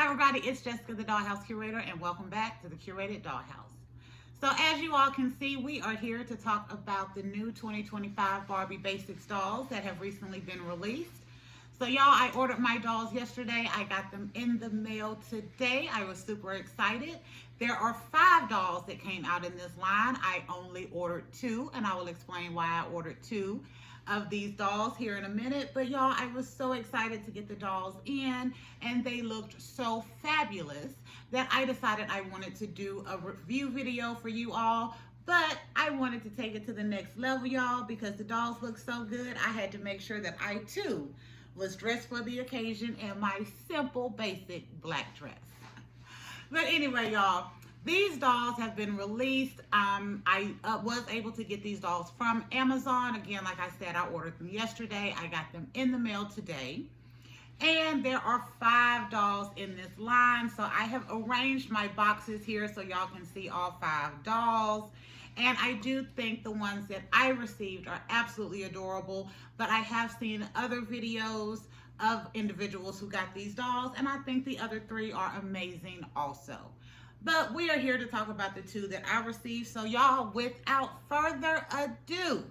Hi everybody, it's Jessica, the Dollhouse Curator, and welcome back to the Curated Dollhouse. So as you all can see, we are here to talk about the new 2025 Barbie Basics dolls that have recently been released. So y'all, I ordered my dolls yesterday. I got them in the mail today. I was super excited. There are 5 dolls that came out in this line. I only ordered 2, and I will explain why I ordered 2 of these dolls here in a minute. But y'all, I was so excited to get the dolls in, and they looked so fabulous that I decided I wanted to do a review video for you all. But I wanted to take it to the next level, y'all, because the dolls look so good. I had to make sure that I too was dressed for the occasion in my simple basic black dress. But anyway, y'all, these dolls have been released. I was able to get these dolls from Amazon. Again, like I said, I ordered them yesterday. I got them in the mail today. And there are 5 dolls in this line. So I have arranged my boxes here so y'all can see all 5 dolls. And I do think the ones that I received are absolutely adorable. But I have seen other videos of individuals who got these dolls, and I think the other 3 are amazing also. But we are here to talk about the 2 that I received. So y'all, without further ado,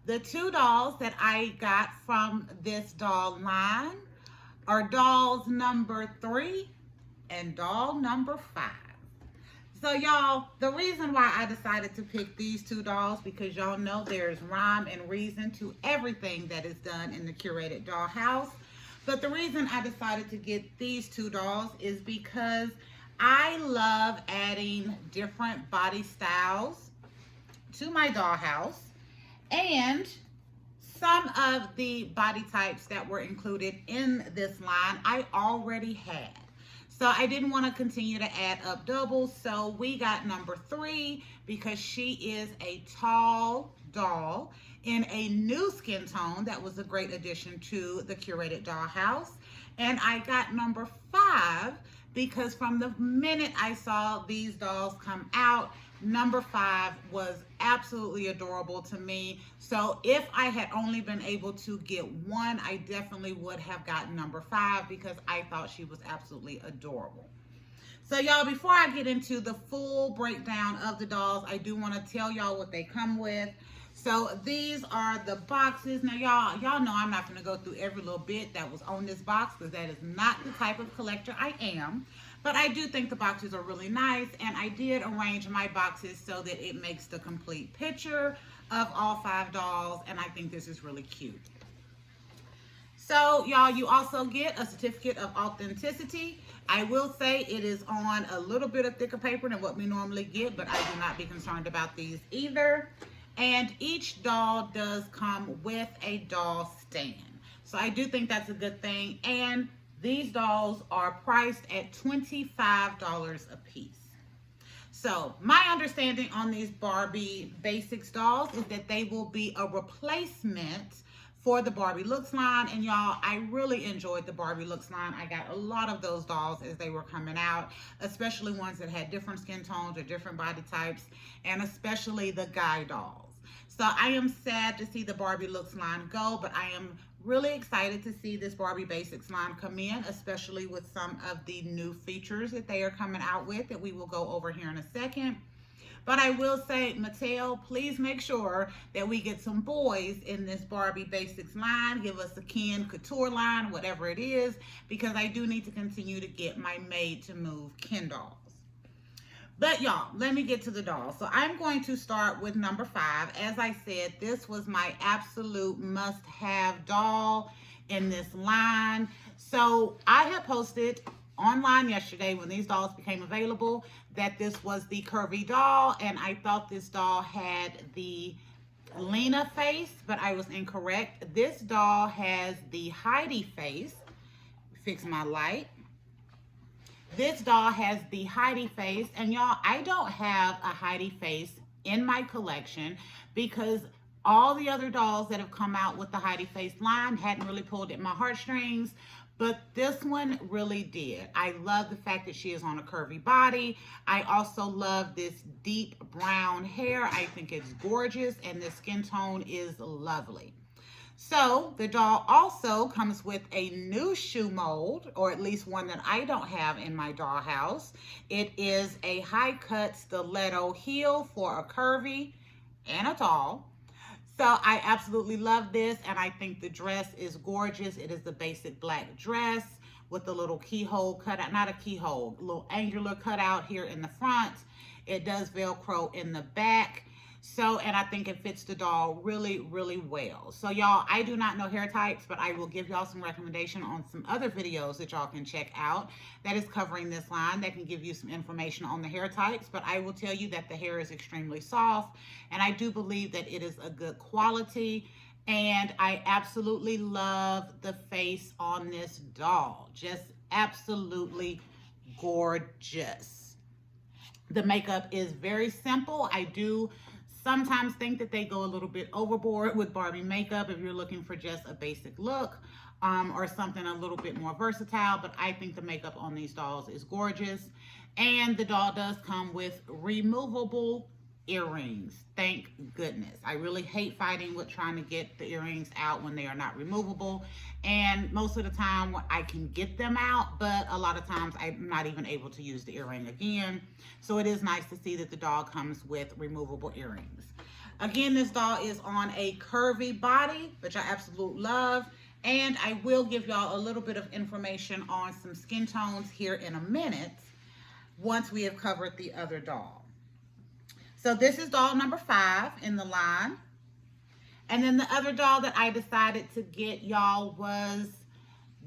the 2 dolls that I got from this doll line are dolls number 3 and doll number 5. So y'all, the reason why I decided to pick these 2 dolls, because y'all know there's rhyme and reason to everything that is done in the Curated Dollhouse. But the reason I decided to get these 2 dolls is because I love adding different body styles to my dollhouse, and some of the body types that were included in this line I already had. So I didn't want to continue to add up doubles. So we got number 3 because she is a tall doll in a new skin tone. That was a great addition to the Curated Dollhouse. And I got number 5 because from the minute I saw these dolls come out, number 5 was absolutely adorable to me. So if I had only been able to get one, I definitely would have gotten number 5 because I thought she was absolutely adorable. So y'all, before I get into the full breakdown of the dolls, I do want to tell y'all what they come with. So these are the boxes. Now y'all know I'm not going to go through every little bit that was on this box because that is not the type of collector I am. But I do think the boxes are really nice, and I did arrange my boxes so that it makes the complete picture of all 5 dolls, and I think this is really cute. So y'all, you also get a certificate of authenticity. I will say it is on a little bit of thicker paper than what we normally get, but I do not be concerned about these either. And each doll does come with a doll stand. So I do think that's a good thing. And these dolls are priced at $25 a piece. So my understanding on these Barbie Basics dolls is that they will be a replacement for the Barbie Looks line. And y'all, I really enjoyed the Barbie Looks line. I got a lot of those dolls as they were coming out, especially ones that had different skin tones or different body types, and especially the guy dolls. So I am sad to see the Barbie Looks line go, but I am really excited to see this Barbie Basics line come in, especially with some of the new features that they are coming out with that we will go over here in a second. But I will say, Mattel, please make sure that we get some boys in this Barbie Basics line. Give us a Ken Couture line, whatever it is, because I do need to continue to get my Made to Move Ken dolls. But y'all, let me get to the dolls. So I'm going to start with number 5. As I said, this was my absolute must-have doll in this line. So I had posted online yesterday when these dolls became available that this was the curvy doll, and I thought this doll had the Lena face, but I was incorrect. This doll has the Heidi face. Fix my light. This doll has the Heidi face, and y'all, I don't have a Heidi face in my collection because all the other dolls that have come out with the Heidi face line hadn't really pulled at my heartstrings, but this one really did. I love the fact that she is on a curvy body. I also love this deep brown hair. I think it's gorgeous, and the skin tone is lovely. So the doll also comes with a new shoe mold, or at least one that I don't have in my dollhouse. It is a high cut stiletto heel for a curvy and a tall. So I absolutely love this, and I think the dress is gorgeous. It is the basic black dress with the little keyhole cutout, not a keyhole, a little angular cutout here in the front. It does Velcro in the back. So, and I think it fits the doll really, really well. So y'all, I do not know hair types, but I will give y'all some recommendation on some other videos that y'all can check out that is covering this line that can give you some information on the hair types. But I will tell you that the hair is extremely soft, and I do believe that it is a good quality. And I absolutely love the face on this doll. Just absolutely gorgeous. The makeup is very simple. I do sometimes think that they go a little bit overboard with Barbie makeup if you're looking for just a basic look or something a little bit more versatile, but I think the makeup on these dolls is gorgeous. And the doll does come with removable earrings. Thank goodness. I really hate fighting with trying to get the earrings out when they are not removable, and most of the time I can get them out, but a lot of times I'm not even able to use the earring again. So it is nice to see that the doll comes with removable earrings. Again, this doll is on a curvy body, which I absolutely love, and I will give y'all a little bit of information on some skin tones here in a minute once we have covered the other doll. So this is doll number 5 in the line. And then the other doll that I decided to get, y'all, was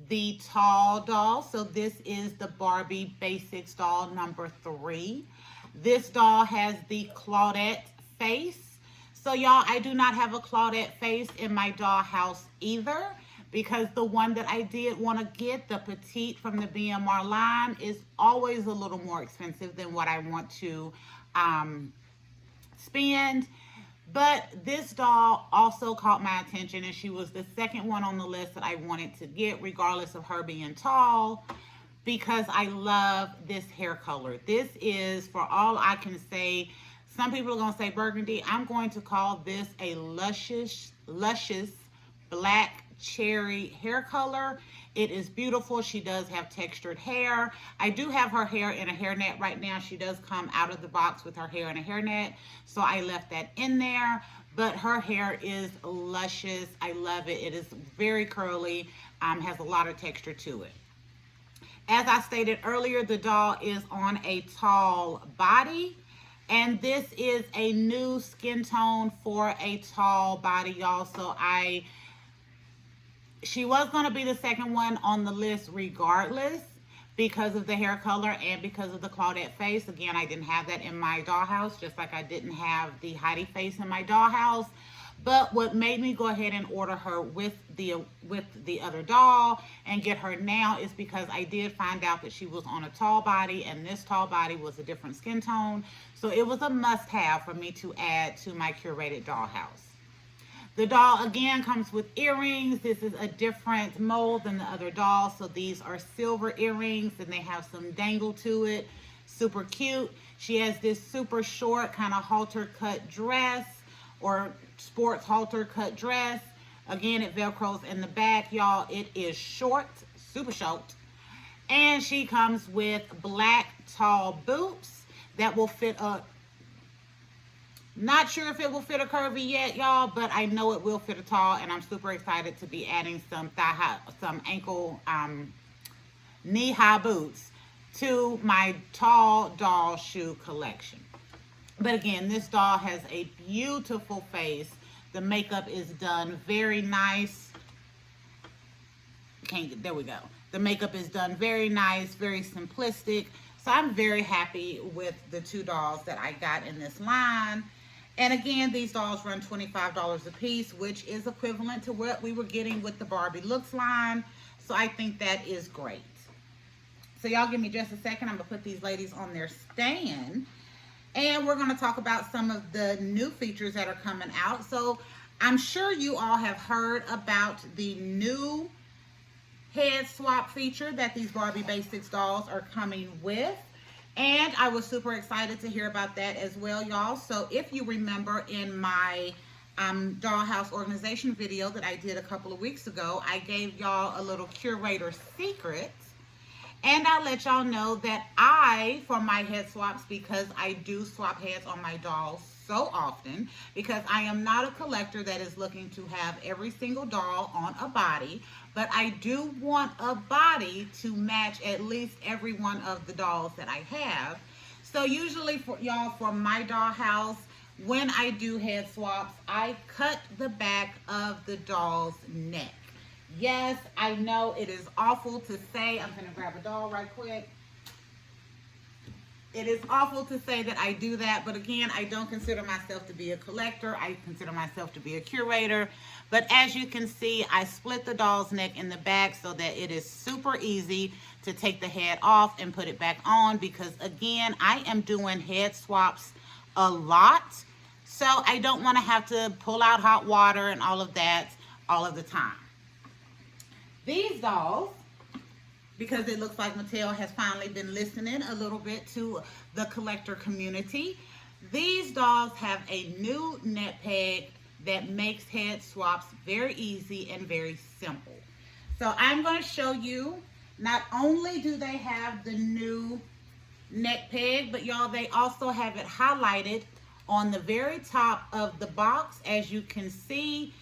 the tall doll. So this is the Barbie Basics doll number 3. This doll has the Claudette face. So y'all, I do not have a Claudette face in my dollhouse either, because the one that I did want to get, the petite from the BMR line, is always a little more expensive than what I want to spend. But this doll also caught my attention, and she was the second one on the list that I wanted to get, regardless of her being tall, because I love this hair color. This is, for all I can say, some people are going to say burgundy. I'm going to call this a luscious black cherry hair color. It is beautiful. She does have textured hair. I do have her hair in a hairnet right now. She does come out of the box with her hair in a hairnet, so I left that in there. But her hair is luscious. I love it. It is very curly, has a lot of texture to it. As I stated earlier, the doll is on a tall body, and this is a new skin tone for a tall body, y'all. So she was going to be the second one on the list regardless, because of the hair color and because of the Claudette face. Again, I didn't have that in my dollhouse, just like I didn't have the Heidi face in my dollhouse. But what made me go ahead and order her with the other doll and get her now is because I did find out that she was on a tall body, and this tall body was a different skin tone. So it was a must-have for me to add to my curated dollhouse. The doll, again, comes with earrings. This is a different mold than the other doll. So these are silver earrings, and they have some dangle to it. Super cute. She has this super short kind of halter cut dress, or sports halter cut dress. Again, it Velcros in the back, y'all. It is short, super short. And she comes with black tall boots that will fit a... Not sure if it will fit a curvy yet, y'all, but I know it will fit a tall, and I'm super excited to be adding some ankle, knee-high boots to my tall doll shoe collection. But again, this doll has a beautiful face. The makeup is done very nice. There we go. The makeup is done very nice, very simplistic. So I'm very happy with the 2 dolls that I got in this line. And again, these dolls run $25 a piece, which is equivalent to what we were getting with the Barbie Looks line. So I think that is great. So y'all give me just a second. I'm going to put these ladies on their stand. And we're going to talk about some of the new features that are coming out. So I'm sure you all have heard about the new head swap feature that these Barbie Basics dolls are coming with. And I was super excited to hear about that as well, y'all. So if you remember in my dollhouse organization video that I did a couple of weeks ago, I gave y'all a little curator secret. And I let y'all know that for my head swaps, because I do swap heads on my dolls so often, because I am not a collector that is looking to have every single doll on a body, but I do want a body to match at least every one of the dolls that I have. So usually for y'all, for my dollhouse, when I do head swaps, I cut the back of the doll's neck. Yes, I know it is awful to say. I'm going to grab a doll right quick. It is awful to say that I do that, but again, I don't consider myself to be a collector. I consider myself to be a curator. But as you can see, I split the doll's neck in the back so that it is super easy to take the head off and put it back on, because again, I am doing head swaps a lot. So I don't want to have to pull out hot water and all of that all of the time. These dolls, because it looks like Mattel has finally been listening a little bit to the collector community, these dolls have a new neck peg that makes head swaps very easy and very simple. So I'm going to show you, not only do they have the new neck peg, but y'all, they also have it highlighted on the very top of the box, as you can see,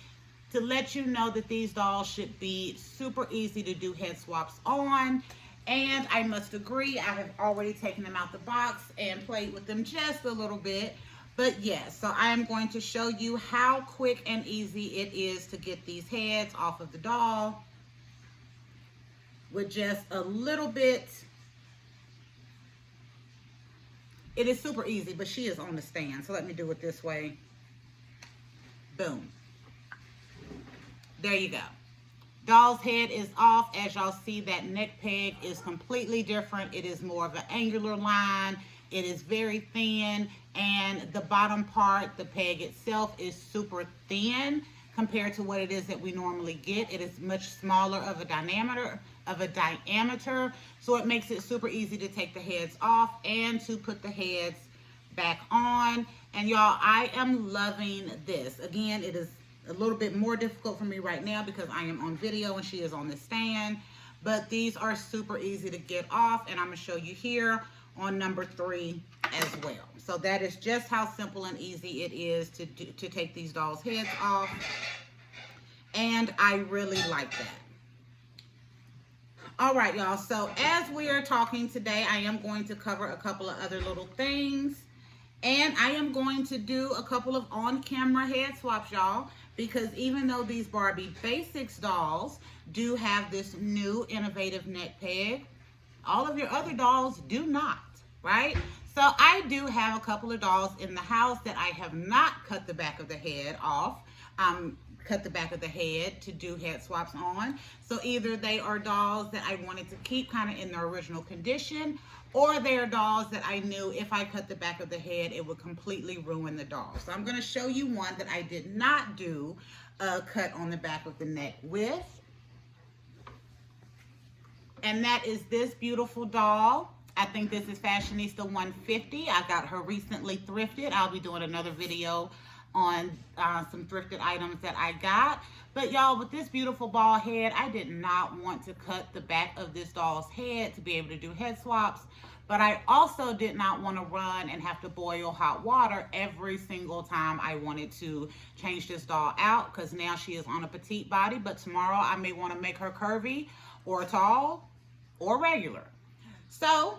to let you know that these dolls should be super easy to do head swaps on. And I must agree, I have already taken them out the box and played with them just a little bit. But yes, so I am going to show you how quick and easy it is to get these heads off of the doll with just a little bit. It is super easy, but she is on the stand. So let me do it this way. Boom. There you go. Doll's head is off. As y'all see, that neck peg is completely different. It is more of an angular line. It is very thin, and the bottom part, the peg itself, is super thin compared to what it is that we normally get. It is much smaller of a diameter, so it makes it super easy to take the heads off and to put the heads back on. And y'all, I am loving this. Again, it is a little bit more difficult for me right now because I am on video and she is on the stand, but these are super easy to get off, and I'm going to show you here on number 3 as well. So that is just how simple and easy it is to take these dolls' heads off, and I really like that. All right, y'all, so as we are talking today, I am going to cover a couple of other little things, and I am going to do a couple of on-camera head swaps, y'all, because even though these Barbie Basics dolls do have this new innovative neck peg, all of your other dolls do not, right? So I do have a couple of dolls in the house that I have not cut the back of the head off, cut the back of the head to do head swaps on. So either they are dolls that I wanted to keep kind of in their original condition, or they are dolls that I knew if I cut the back of the head, it would completely ruin the doll. So I'm going to show you one that I did not do a cut on the back of the neck with. And that is this beautiful doll. I think this is Fashionista 150. I got her recently thrifted. I'll be doing another video on some thrifted items that I got. But y'all, with this beautiful ball head, I did not want to cut the back of this doll's head to be able to do head swaps. But I also did not want to run and have to boil hot water every single time I wanted to change this doll out, because now she is on a petite body, but tomorrow I may want to make her curvy or tall or regular. So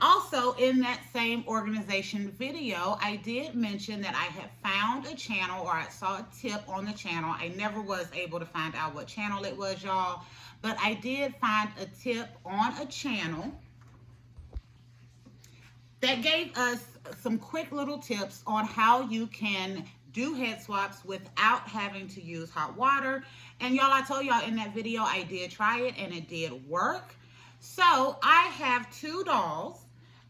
also in that same organization video, I did mention that I had found a channel, or I saw a tip on the channel. I never was able to find out what channel it was, y'all, but I did find a tip on a channel that gave us some quick little tips on how you can do head swaps without having to use hot water. And y'all, I told y'all in that video I did try it and it did work. So I have 2 dolls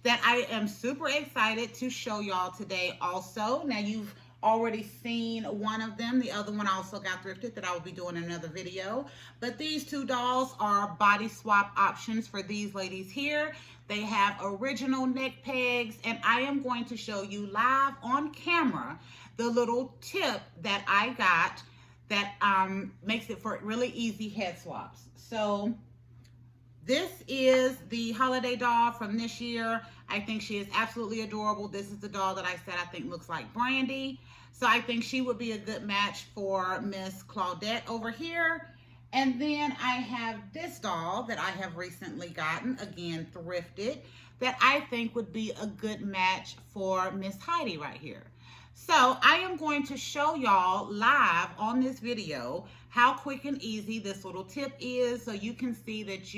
that I am super excited to show y'all today also. Now, you've already seen one of them. The other one also got thrifted that I will be doing another video. But these 2 dolls are body swap options for these ladies here. They have original neck pegs, and I am going to show you live on camera the little tip that I got that makes it for really easy head swaps. So this is the holiday doll from this year. I think she is absolutely adorable. This is the doll that I said I think looks like Brandy. So I think she would be a good match for Miss Claudette over here. And then I have this doll that I have recently gotten, again thrifted, that I think would be a good match for Miss Heidi right here. So I am going to show y'all live on this video how quick and easy this little tip is, so you can see that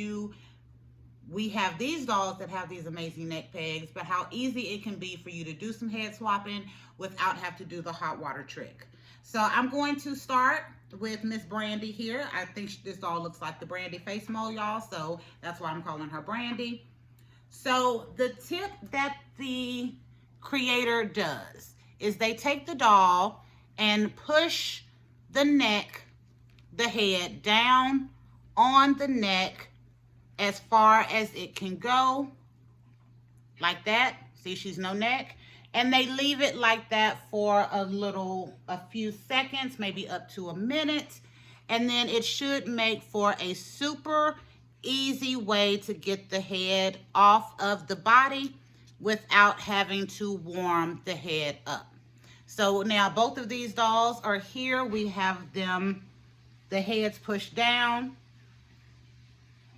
we have these dolls that have these amazing neck pegs, but how easy it can be for you to do some head swapping without having to do the hot water trick. So I'm going to start with Miss Brandy here. I think this doll looks like the Brandy face mold, y'all, so that's why I'm calling her Brandy. So the tip that the creator does is they take the doll and push the neck, the head down on the neck as far as it can go, like that. See, she's no neck. And they leave it like that for a few seconds, maybe up to a minute. And then it should make for a super easy way to get the head off of the body without having to warm the head up. So now both of these dolls are here. We have them, the heads pushed down.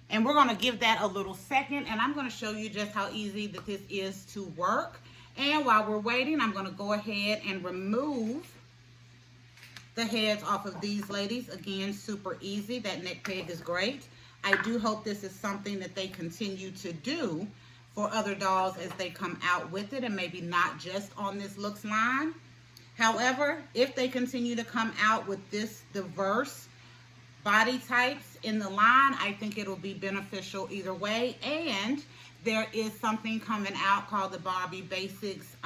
And we're gonna give that a little second, and I'm gonna show you just how easy that this is to work. And while we're waiting, I'm gonna go ahead and remove the heads off of these ladies. Again, super easy. That neck peg is great. I do hope this is something that they continue to do for other dolls as they come out with it, and maybe not just on this looks line. However, if they continue to come out with this diverse body types in the line, I think it'll be beneficial either way. And there is something coming out called the Barbie Basics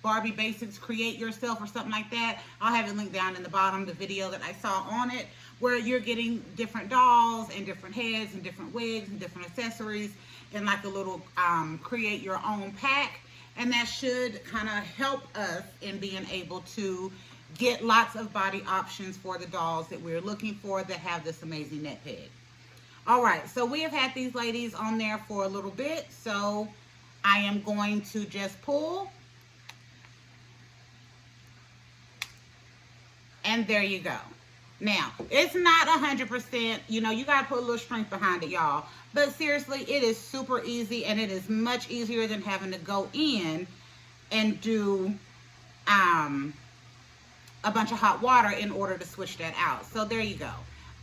Barbie Basics Create Yourself or something like that. I'll have it linked down in the bottom, the video that I saw on it, where you're getting different dolls and different heads and different wigs and different accessories in like a little create your own pack. And that should kind of help us in being able to get lots of body options for the dolls that we're looking for that have this amazing neck peg. All right, so we have had these ladies on there for a little bit, so I am going to just pull. And there you go. Now, it's not 100%, you know, you got to put a little strength behind it, y'all. But seriously, it is super easy, and it is much easier than having to go in and do a bunch of hot water in order to switch that out. So there you go.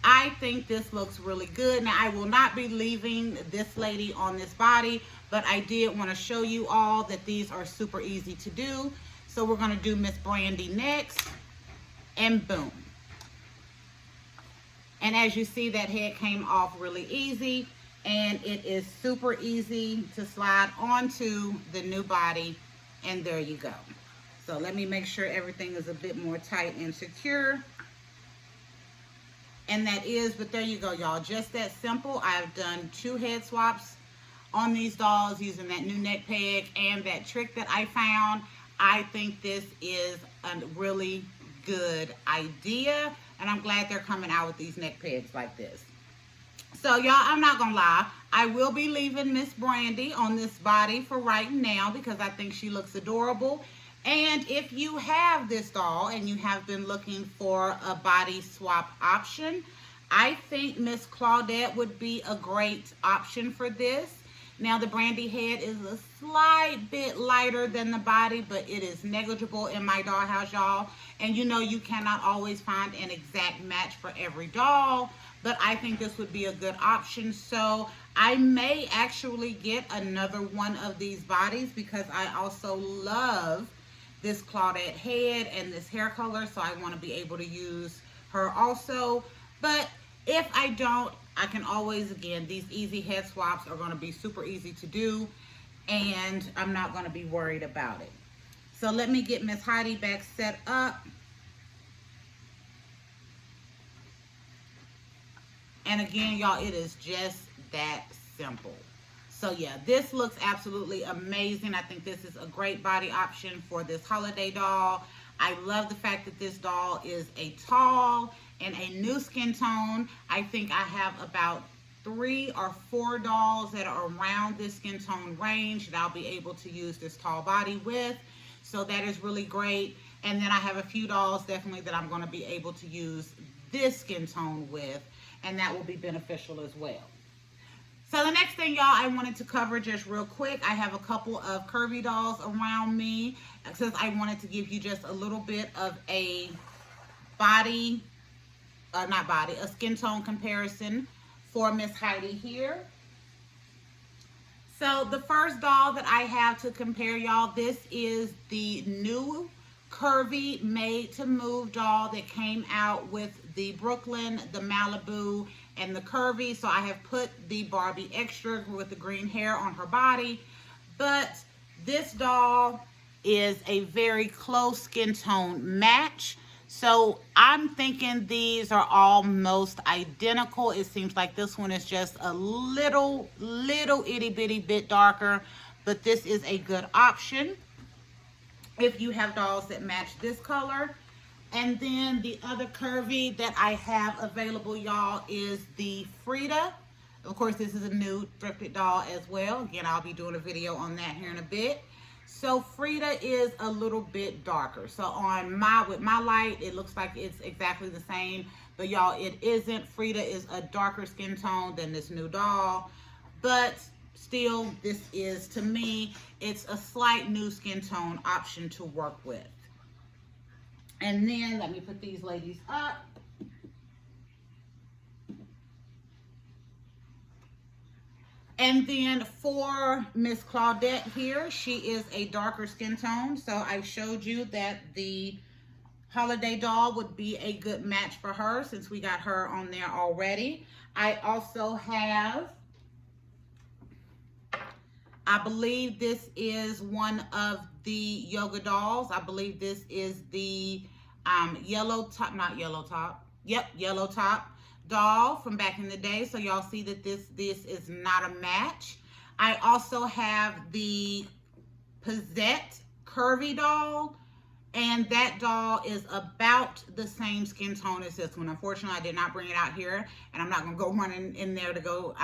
I think this looks really good. Now, I will not be leaving this lady on this body, but I did want to show you all that these are super easy to do. So we're going to do Miss Brandy next, and boom. And as you see, that head came off really easy, and it is super easy to slide onto the new body, and there you go. So let me make sure everything is a bit more tight and secure. And that is, but there you go, y'all. Just that simple. I've done 2 head swaps on these dolls using that new neck peg and that trick that I found. I think this is a really good idea, and I'm glad they're coming out with these neck pegs like this. So y'all, I'm not gonna lie, I will be leaving Miss Brandy on this body for right now because I think she looks adorable. And if you have this doll and you have been looking for a body swap option, I think Miss Claudette would be a great option for this. Now, the Brandy head is a slight bit lighter than the body, but it is negligible in my dollhouse, y'all. And you know you cannot always find an exact match for every doll, but I think this would be a good option. So I may actually get another one of these bodies because I also love this Claudette head and this hair color, so I want to be able to use her also. But if I don't, I can always, again, these easy head swaps are going to be super easy to do, and I'm not going to be worried about it. So let me get Miss Heidi back set up. And again, y'all, it is just that simple. So yeah, this looks absolutely amazing. I think this is a great body option for this holiday doll. I love the fact that this doll is a tall and a new skin tone. I think I have about 3 or 4 dolls that are around this skin tone range that I'll be able to use this tall body with. So that is really great. And then I have a few dolls definitely that I'm going to be able to use this skin tone with, and that will be beneficial as well. So the next thing, y'all, I wanted to cover just real quick. I have a couple of curvy dolls around me since I wanted to give you just a little bit of a a skin tone comparison for Miss Heidi here. So the first doll that I have to compare, y'all, this is the new curvy made to move doll that came out with the Brooklyn, the Malibu, and the curvy. So I have put the Barbie extra with the green hair on her body, but this doll is a very close skin tone match. So I'm thinking these are almost identical. It seems like this one is just a little itty bitty bit darker, but this is a good option if you have dolls that match this color. And then the other curvy that I have available, y'all, is the Frida. Of course, this is a new thrifted doll as well. Again, I'll be doing a video on that here in a bit. So Frida is a little bit darker. So on with my light, it looks like it's exactly the same, but y'all, it isn't. Frida is a darker skin tone than this new doll, but still, this is, to me, it's a slight new skin tone option to work with. And then let me put these ladies up. And then for Miss Claudette here, she is a darker skin tone. So I showed you that the holiday doll would be a good match for her since we got her on there already. I also have, I believe this is one of the yoga dolls. I believe this is the yellow top doll from back in the day. So y'all see that this is not a match. I also have the Pizzette curvy doll, and that doll is about the same skin tone as this one. Unfortunately, I did not bring it out here, and I'm not gonna go running in there to go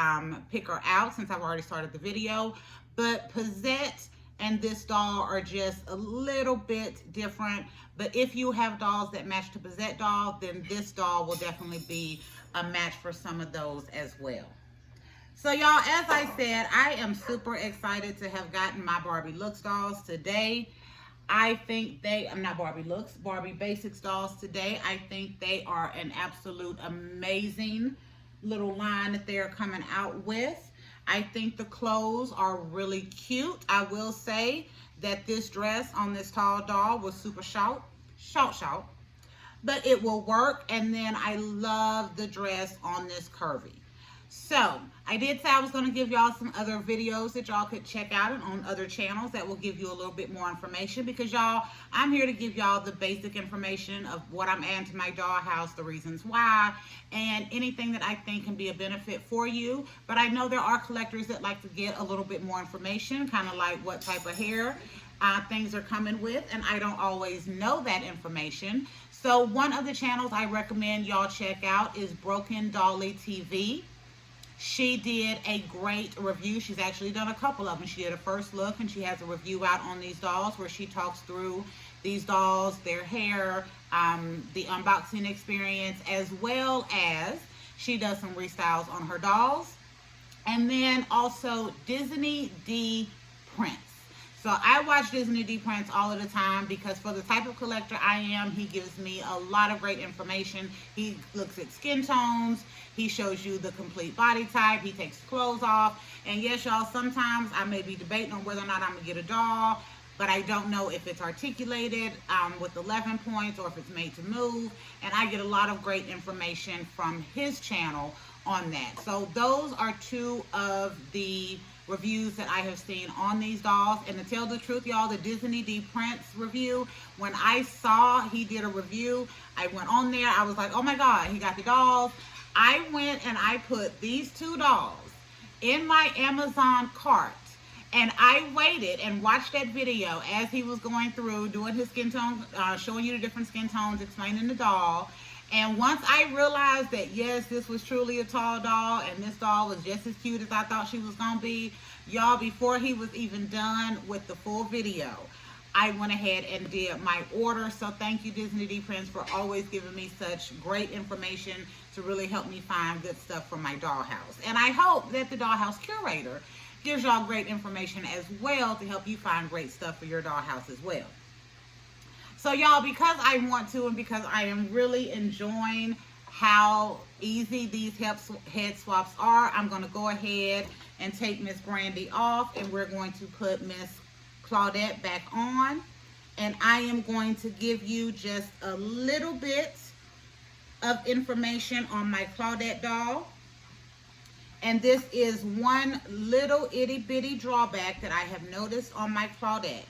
pick her out since I've already started the video. But Pizzette and this doll are just a little bit different. But if you have dolls that match the Pizzette doll, then this doll will definitely be a match for some of those as well. So y'all, as I said, I am super excited to have gotten my Barbie Looks dolls today. I think Barbie Basics dolls today. I think they are an absolute amazing little line that they're coming out with. I think the clothes are really cute. I will say that this dress on this tall doll was super short, but it will work. And then I love the dress on this curvy. So I did say I was going to give y'all some other videos that y'all could check out on other channels that will give you a little bit more information, because y'all, I'm here to give y'all the basic information of what I'm adding to my dollhouse, the reasons why, and anything that I think can be a benefit for you. But I know there are collectors that like to get a little bit more information, kind of like what type of hair things are coming with, and I don't always know that information. So one of the channels I recommend y'all check out is Broken Dolly TV. She did a great review. She's actually done a couple of them. She did a first look, and she has a review out on these dolls where she talks through these dolls, their hair, the unboxing experience, as well as she does some restyles on her dolls. And then also Disney D Prince. So I watch Disney D Prince all of the time because for the type of collector I am, he gives me a lot of great information. He looks at skin tones. He shows you the complete body type. He takes clothes off. And yes, y'all, sometimes I may be debating on whether or not I'm going to get a doll, but I don't know if it's articulated with 11 points or if it's made to move. And I get a lot of great information from his channel on that. So those are two of the reviews that I have seen on these dolls. And to tell the truth, y'all, the Disney D Prince review, when I saw he did a review, I went on there. I was like, oh my God, he got the dolls. I went and I put these two dolls in my Amazon cart. And I waited and watched that video as he was going through, doing his skin tone, showing you the different skin tones, explaining the doll. And once I realized that, yes, this was truly a tall doll, and this doll was just as cute as I thought she was going to be, y'all, before he was even done with the full video, I went ahead and did my order. So thank you, Disney D Prince, for always giving me such great information to really help me find good stuff for my dollhouse. And I hope that the dollhouse curator gives y'all great information as well to help you find great stuff for your dollhouse as well. So y'all, because I want to and because I am really enjoying how easy these head swaps are, I'm going to go ahead and take Miss Brandy off, and we're going to put Miss Claudette back on. And I am going to give you just a little bit of information on my Claudette doll. And this is one little itty bitty drawback that I have noticed on my Claudette.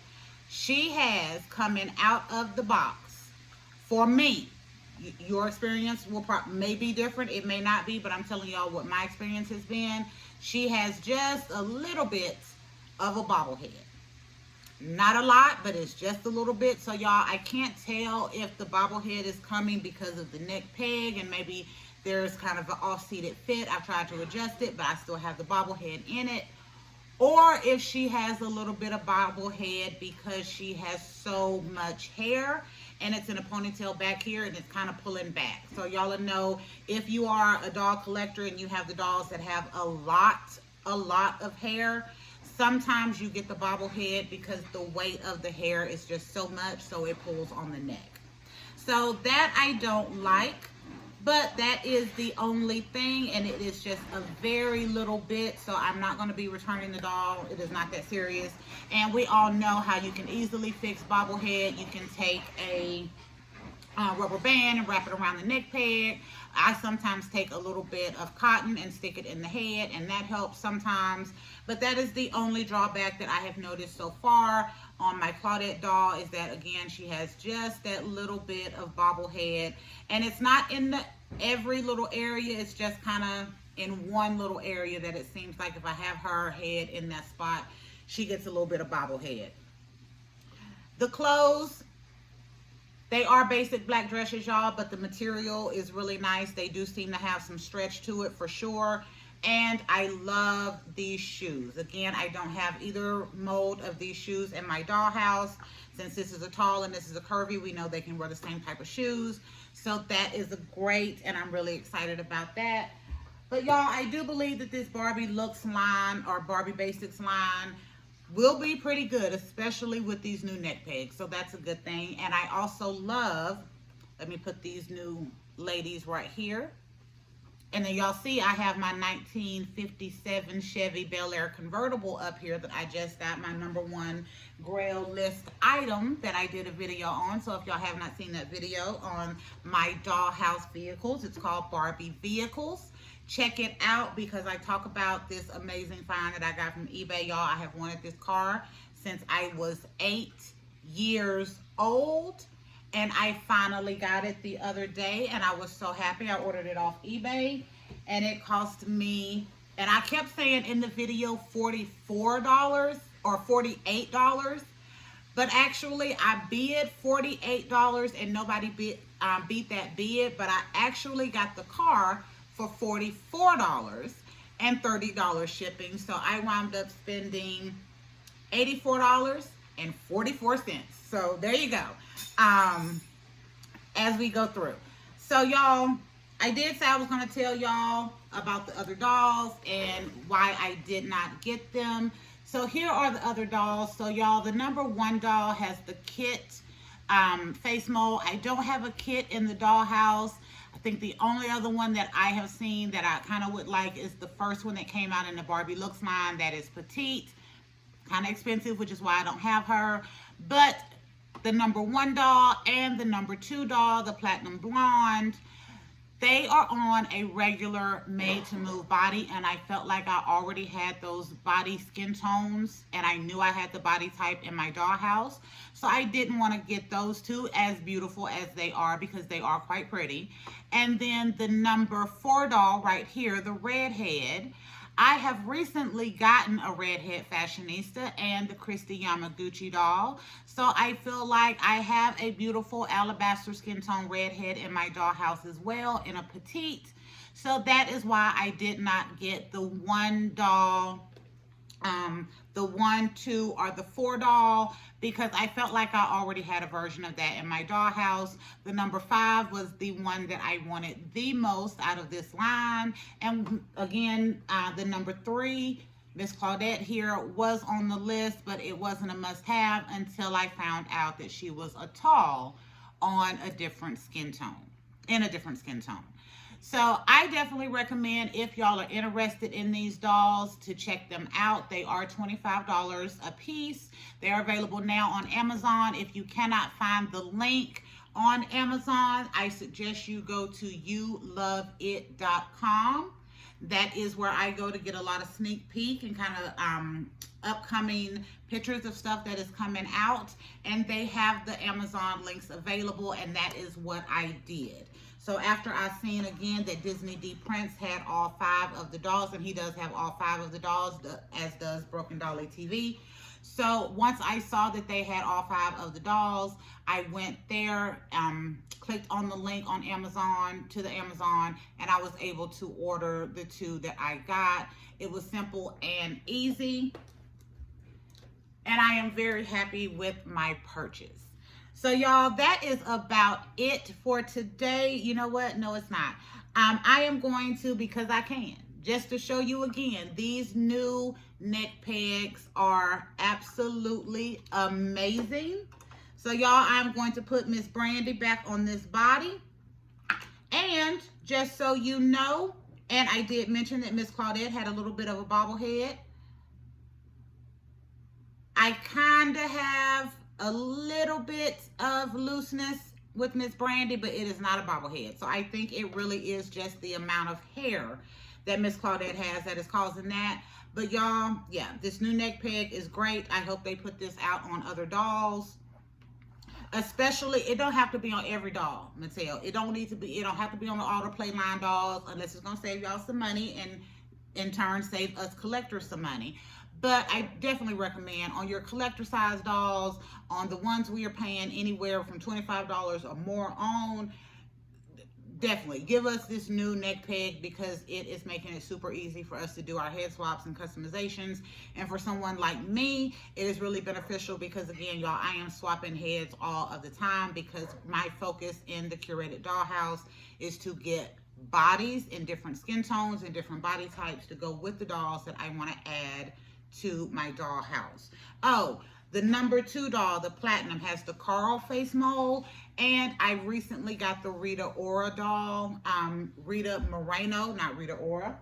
She has, coming out of the box, for me, your experience may be different, it may not be, but I'm telling y'all what my experience has been. She has just a little bit of a bobblehead. Not a lot, but it's just a little bit. So y'all, I can't tell if the bobblehead is coming because of the neck peg, and maybe there's kind of an off-seated fit. I've tried to adjust it, but I still have the bobblehead in it. Or if she has a little bit of bobblehead because she has so much hair and it's in a ponytail back here and it's kind of pulling back. So y'all will know, if you are a doll collector and you have the dolls that have a lot of hair, sometimes you get the bobblehead because the weight of the hair is just so much, so it pulls on the neck. So that I don't like. But that is the only thing, and it is just a very little bit, so I'm not going to be returning the doll. It is not that serious. And we all know how you can easily fix bobblehead. You can take a rubber band and wrap it around the neck peg. I sometimes take a little bit of cotton and stick it in the head, and that helps sometimes. But that is the only drawback that I have noticed so far on my Claudette doll, is that, again, she has just that little bit of bobblehead. And it's not in every little area. It's just kind of in one little area that it seems like if I have her head in that spot, she gets a little bit of bobblehead. The clothes, they are basic black dresses, y'all, but the material is really nice. They do seem to have some stretch to it for sure. And I love these shoes. Again, I don't have either mold of these shoes in my dollhouse. Since this is a tall and this is a curvy, we know they can wear the same type of shoes. So that is great, and I'm really excited about that. But y'all, I do believe that this Barbie Looks line, or Barbie Basics line, will be pretty good, especially with these new neck pegs. So that's a good thing. And I also love, let me put these new ladies right here. And then y'all see I have my 1957 Chevy Bel Air convertible up here that I just got, my #1 Grail list item that I did a video on. So if y'all have not seen that video on my dollhouse vehicles, it's called Barbie Vehicles. Check it out, because I talk about this amazing find that I got from eBay, y'all. I have wanted this car since I was 8 years old. And I finally got it the other day, and I was so happy. I ordered it off eBay, and it cost me, and I kept saying in the video $44 or $48, but actually I bid $48 and nobody beat that bid, but I actually got the car for $44 and $30 shipping. So I wound up spending $84.44. So there you go. As we go through. So y'all, I did say I was going to tell y'all about the other dolls and why I did not get them. So here are the other dolls. So y'all, the #1 doll has the kit face mold. I don't have a kit in the dollhouse. I think the only other one that I have seen that I kind of would like is the first one that came out in the Barbie Looks line, that is petite, kind of expensive, which is why I don't have her. But the #1 doll and the #2 doll, the platinum blonde, they are on a regular made to move body, and I felt like I already had those body skin tones, and I knew I had the body type in my dollhouse. So I didn't want to get those two, as beautiful as they are, because they are quite pretty. And then the #4 doll right here, the redhead, I have recently gotten a redhead fashionista and the Christy Yamaguchi doll. So I feel like I have a beautiful alabaster skin tone redhead in my dollhouse as well in a petite. So that is why I did not get the one doll, the 1, 2, or the 4 doll, because I felt like I already had a version of that in my dollhouse. The number 5 was the one that I wanted the most out of this line. And again, the number 3, Miss Claudette here, was on the list, but it wasn't a must-have until I found out that she was a tall on a different skin tone, in a different skin tone. So I definitely recommend, if y'all are interested in these dolls, to check them out. They are $25 a piece. They're available now on Amazon. If you cannot find the link on Amazon, I suggest you go to youloveit.com. That is where I go to get a lot of sneak peek and kind of upcoming pictures of stuff that is coming out. And they have the Amazon links available, and that is what I did. So after I seen again that Disney D Prince had all 5 of the dolls, and he does have all 5 of the dolls, as does Broken Dolly TV. So once I saw that they had all 5 of the dolls, I went there, clicked on the link on Amazon, to the Amazon, and I was able to order the 2 that I got. It was simple and easy, and I am very happy with my purchase. So y'all, that is about it for today. You know what? No, it's not. I am going to, because I can, just to show you again, these new neck pegs are absolutely amazing. So y'all, I'm going to put Miss Brandy back on this body. And just so you know, and I did mention that Miss Claudette had a little bit of a bobblehead. I kind of have a little bit of looseness with Miss Brandy, but it is not a bobblehead. So I think it really is just the amount of hair that Miss Claudette has that is causing that. But y'all, yeah, this new neck peg is great. I hope they put this out on other dolls. Especially, it don't have to be on every doll, Mattel. It don't have to be on the Auto Play line dolls, unless it's gonna save y'all some money and in turn save us collectors some money. But I definitely recommend on your collector size dolls, on the ones we are paying anywhere from $25 or more on, definitely give us this new neck peg, because it is making it super easy for us to do our head swaps and customizations. And for someone like me, it is really beneficial because, again, y'all, I am swapping heads all of the time, because my focus in the curated dollhouse is to get bodies in different skin tones and different body types to go with the dolls that I want to add to my dollhouse. Oh, the number 2 doll, the platinum, has the Carl face mold, and I recently got the Rita Ora doll, Rita Moreno, not Rita Ora,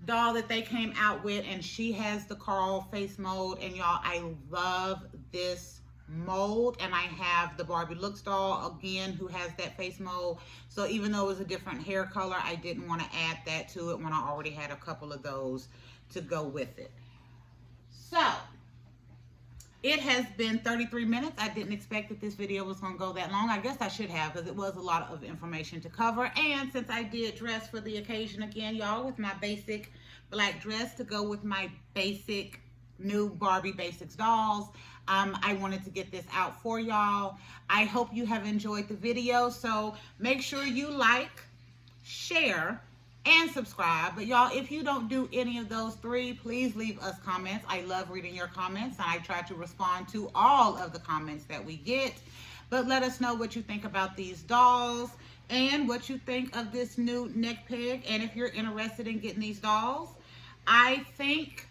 doll that they came out with, and she has the Carl face mold. And y'all, I love this mold. And I have the Barbie Looks doll again, who has that face mold. So even though it was a different hair color, I didn't want to add that to it when I already had a couple of those to go with it. So it has been 33 minutes. I didn't expect that this video was going to go that long. I guess I should have, because it was a lot of information to cover. And since I did dress for the occasion again, y'all, with my basic black dress to go with my basic new Barbie Basics dolls, I wanted to get this out for y'all. I hope you have enjoyed the video. So make sure you like, share, and subscribe. But y'all, if you don't do any of those 3, please leave us comments. I love reading your comments, and I try to respond to all of the comments that we get. But let us know what you think about these dolls and what you think of this new neck peg, and if you're interested in getting these dolls. I think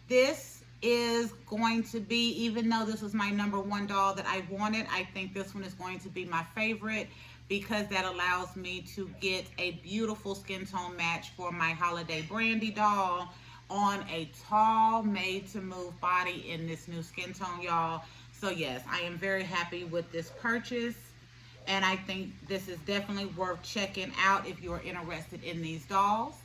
this is going to be, even though this was my number 1 doll that I wanted, I think this one is going to be my favorite, because that allows me to get a beautiful skin tone match for my Holiday Brandy doll on a tall, made-to-move body in this new skin tone, y'all. So yes, I am very happy with this purchase, and I think this is definitely worth checking out if you're interested in these dolls.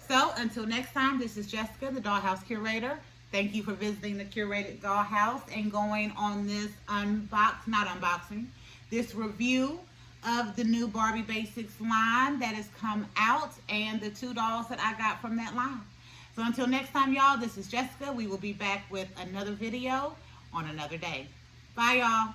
So until next time, this is Jessica, the Dollhouse Curator. Thank you for visiting the Curated Dollhouse and going on this this review of the new Barbie Basics line that has come out and the 2 dolls that I got from that line. So until next time, y'all, this is Jessica. We will be back with another video on another day. Bye, y'all.